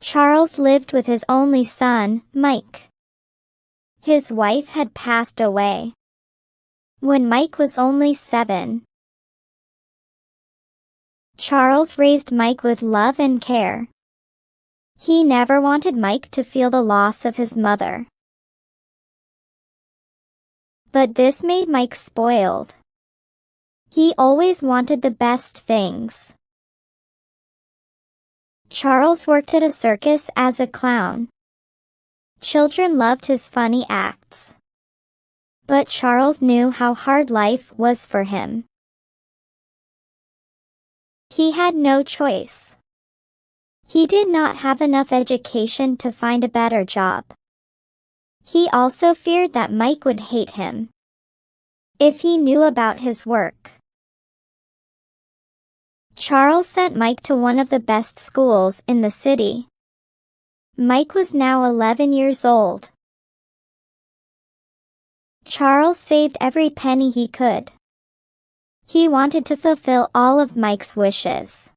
Charles lived with his only son, Mike. His wife had passed away when Mike was only 7. Charles raised Mike with love and care. He never wanted Mike to feel the loss of his mother. But this made Mike spoiled. He always wanted the best things. Charles worked at a circus as a clown. Children loved his funny acts. But Charles knew how hard life was for him. He had no choice. He did not have enough education to find a better job. He also feared that Mike would hate him if he knew about his work. Charles sent Mike to one of the best schools in the city. Mike was now 11 years old. Charles saved every penny he could. He wanted to fulfill all of Mike's wishes.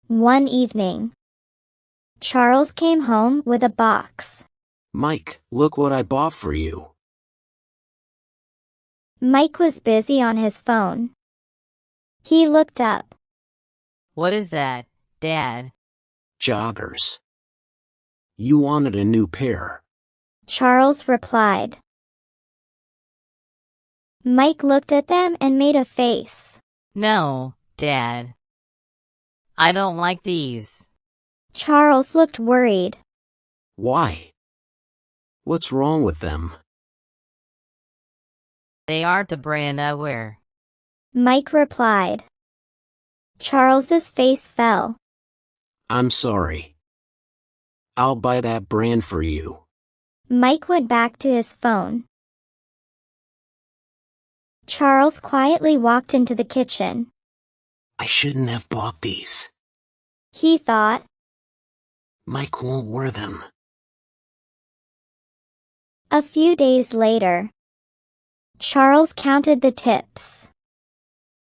One evening, Charles came home with a box. Mike, look what I bought for you. Mike was busy on his phone. He looked up. What is that, Dad? Joggers. You wanted a new pair. Charles replied. Mike looked at them and made a face. No, Dad. I don't like these. Charles looked worried. Why? What's wrong with them? They aren't the brand I wear. Mike replied. Charles's face fell. I'm sorry. I'll buy that brand for you. Mike went back to his phone. Charles quietly walked into the kitchen. I shouldn't have bought these. He thought. Mike won't wear them. A few days later, Charles counted the tips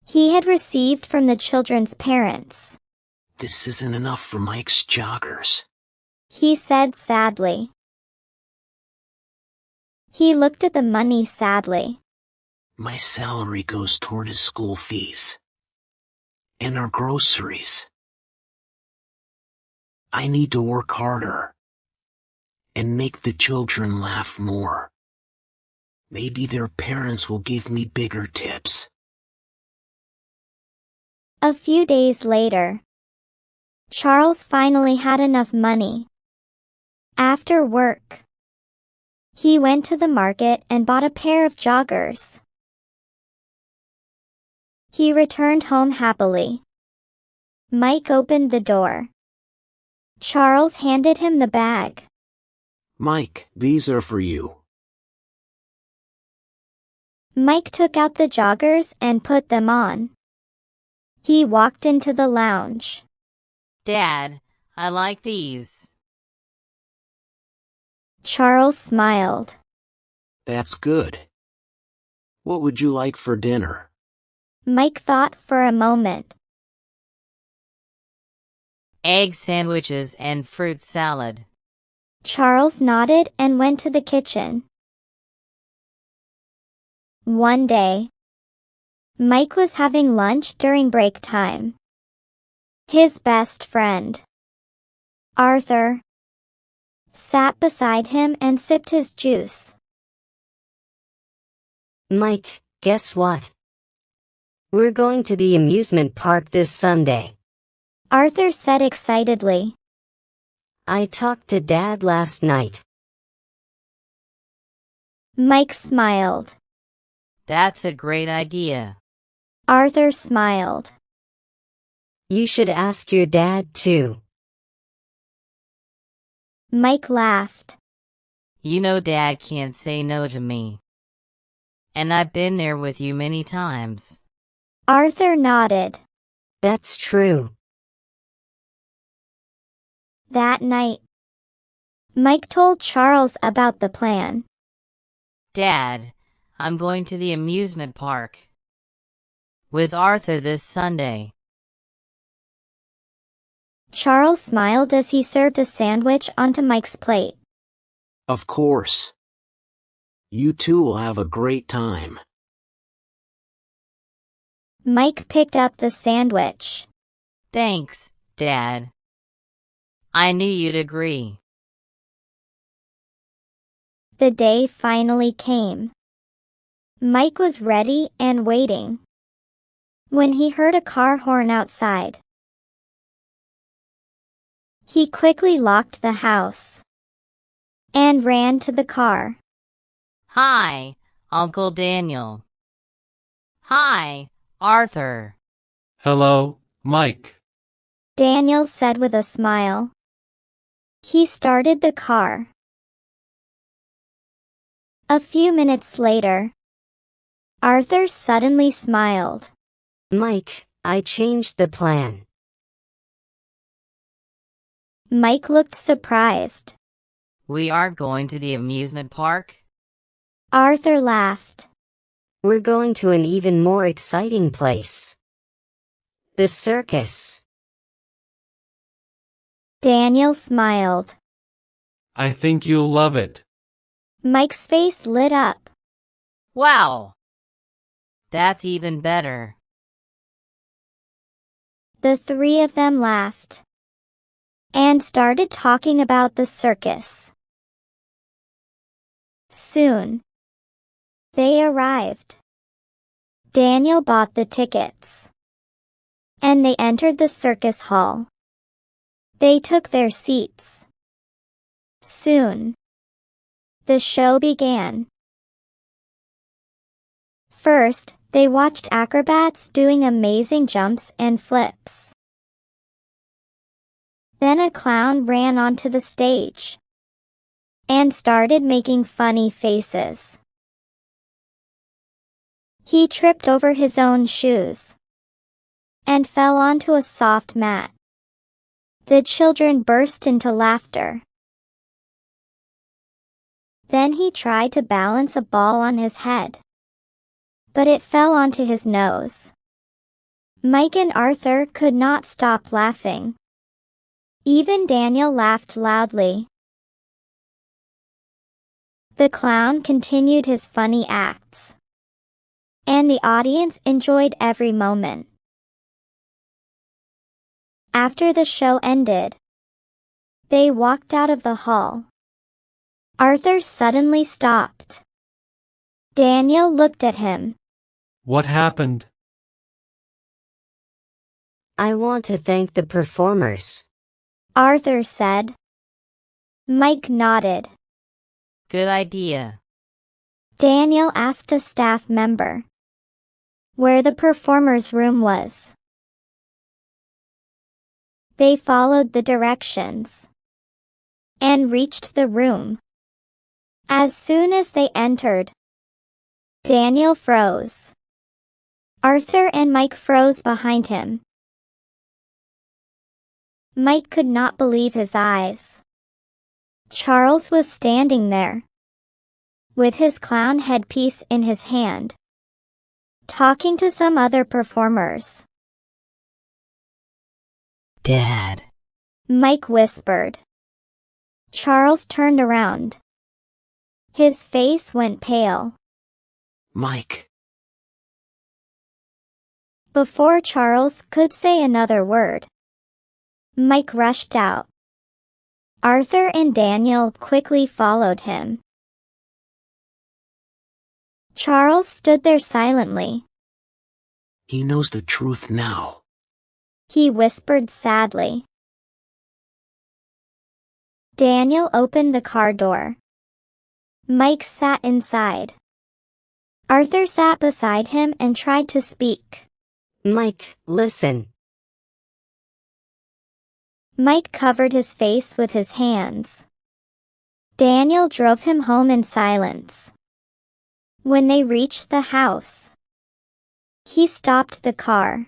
he had received from the children's parents. This isn't enough for Mike's joggers, he said sadly. He looked at the money sadly. My salary goes toward his school fees and our groceries. I need to work harder and make the children laugh more. Maybe their parents will give me bigger tips. A few days later, Charles finally had enough money. After work, he went to the market and bought a pair of joggers. He returned home happily. Mike opened the door. Charles handed him the bag. Mike, these are for you. Mike took out the joggers and put them on. He walked into the lounge. Dad, I like these. Charles smiled. That's good. What would you like for dinner? Mike thought for a moment. Egg sandwiches and fruit salad. Charles nodded and went to the kitchen. One day, Mike was having lunch during break time. His best friend, Arthur, sat beside him and sipped his juice. Mike, guess what? We're going to the amusement park this Sunday. Arthur said excitedly. I talked to Dad last night. Mike smiled. That's a great idea. Arthur smiled. You should ask your dad too. Mike laughed. You know Dad can't say no to me. And I've been there with you many times. Arthur nodded. That's true. That night, Mike told Charles about the plan. Dad, I'm going to the amusement park with Arthur this Sunday. Charles smiled as he served a sandwich onto Mike's plate. Of course. You two will have a great time. Mike picked up the sandwich. Thanks, Dad. I knew you'd agree. The day finally came. Mike was ready and waiting when he heard a car horn outside. He quickly locked the house and ran to the car. Hi, Uncle Daniel. Hi, Arthur. Hello, Mike. Daniel said with a smile. He started the car. A few minutes later, Arthur suddenly smiled. Mike, I changed the plan. Mike looked surprised. We are going to the amusement park? Arthur laughed. We're going to an even more exciting place. The circus. Daniel smiled. I think you'll love it. Mike's face lit up. Wow! That's even better. The three of them laughed and started talking about the circus. Soon, they arrived. Daniel bought the tickets, and they entered the circus hall. They took their seats. Soon, the show began. First, they watched acrobats doing amazing jumps and flips. Then a clown ran onto the stage and started making funny faces. He tripped over his own shoes and fell onto a soft mat. The children burst into laughter. Then he tried to balance a ball on his head, but it fell onto his nose. Mike and Arthur could not stop laughing. Even Daniel laughed loudly. The clown continued his funny acts, and the audience enjoyed every moment. After the show ended, they walked out of the hall. Arthur suddenly stopped. Daniel looked at him. What happened? I want to thank the performers. Arthur said. Mike nodded. Good idea. Daniel asked a staff member where the performers' room was. They followed the directions and reached the room. As soon as they entered, Daniel froze. Arthur and Mike froze behind him. Mike could not believe his eyes. Charles was standing there, with his clown headpiece in his hand, talking to some other performers. Dad. Mike whispered. Charles turned around. His face went pale. Mike. Before Charles could say another word, Mike rushed out. Arthur and Daniel quickly followed him. Charles stood there silently. He knows the truth now. He whispered sadly. Daniel opened the car door. Mike sat inside. Arthur sat beside him and tried to speak. Mike, listen. Mike covered his face with his hands. Daniel drove him home in silence. When they reached the house, he stopped the car.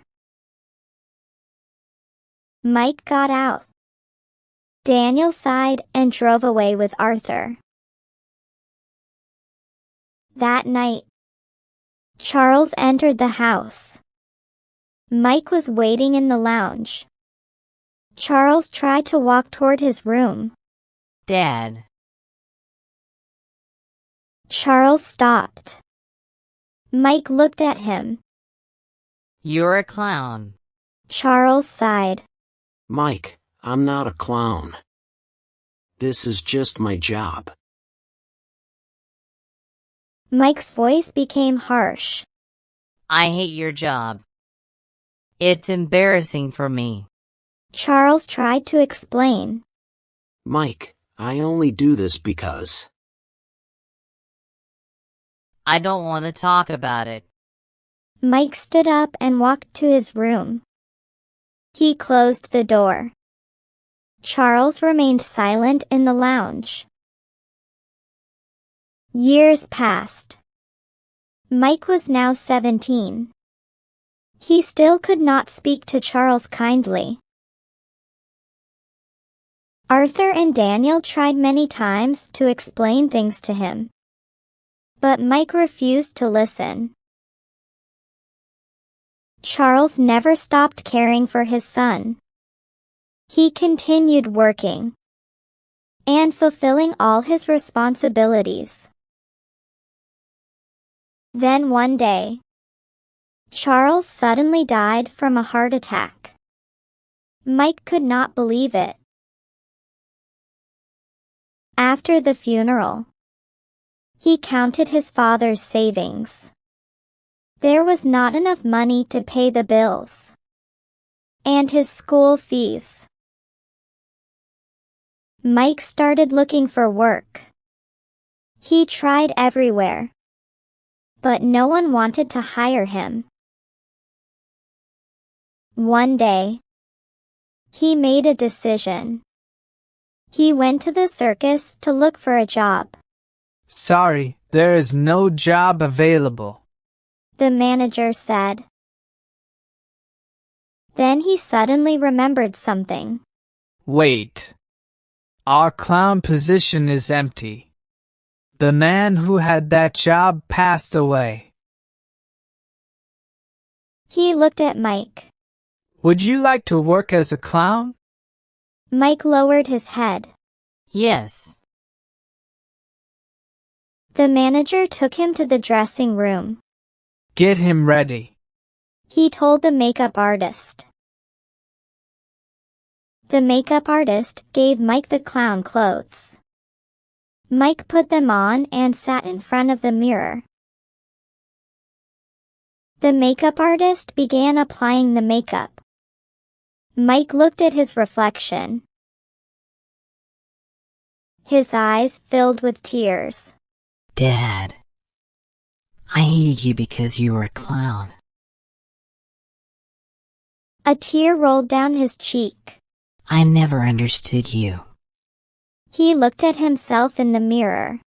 Mike got out. Daniel sighed and drove away with Arthur. That night, Charles entered the house. Mike was waiting in the lounge. Charles tried to walk toward his room. Dad. Charles stopped. Mike looked at him. You're a clown. Charles sighed. Mike, I'm not a clown. This is just my job. Mike's voice became harsh. I hate your job. It's embarrassing for me. Charles tried to explain. Mike, I only do this because. I don't want to talk about it. Mike stood up and walked to his room. He closed the door. Charles remained silent in the lounge. Years passed. Mike was now 17. He still could not speak to Charles kindly. Arthur and Daniel tried many times to explain things to him, but Mike refused to listen. Charles never stopped caring for his son. He continued working and fulfilling all his responsibilities. Then one day, Charles suddenly died from a heart attack. Mike could not believe it. After the funeral, he counted his father's savings. There was not enough money to pay the bills and his school fees. Mike started looking for work. He tried everywhere, but no one wanted to hire him. One day, he made a decision. He went to the circus to look for a job. Sorry, there is no job available, The manager said. Then he suddenly remembered something. Wait. Our clown position is empty. The man who had that job passed away. He looked at Mike. Would you like to work as a clown? Mike lowered his head. Yes. The manager took him to the dressing room. Get him ready. He told the makeup artist. The makeup artist gave Mike the clown clothes. Mike put them on and sat in front of the mirror. The makeup artist began applying the makeup. Mike looked at his reflection. His eyes filled with tears. Dad. I hated you because you were a clown. A tear rolled down his cheek. I never understood you. He looked at himself in the mirror.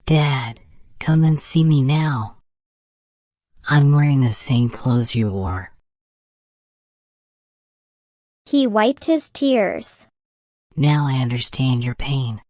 Dad, come and see me now. I'm wearing the same clothes you wore. He wiped his tears. Now I understand your pain.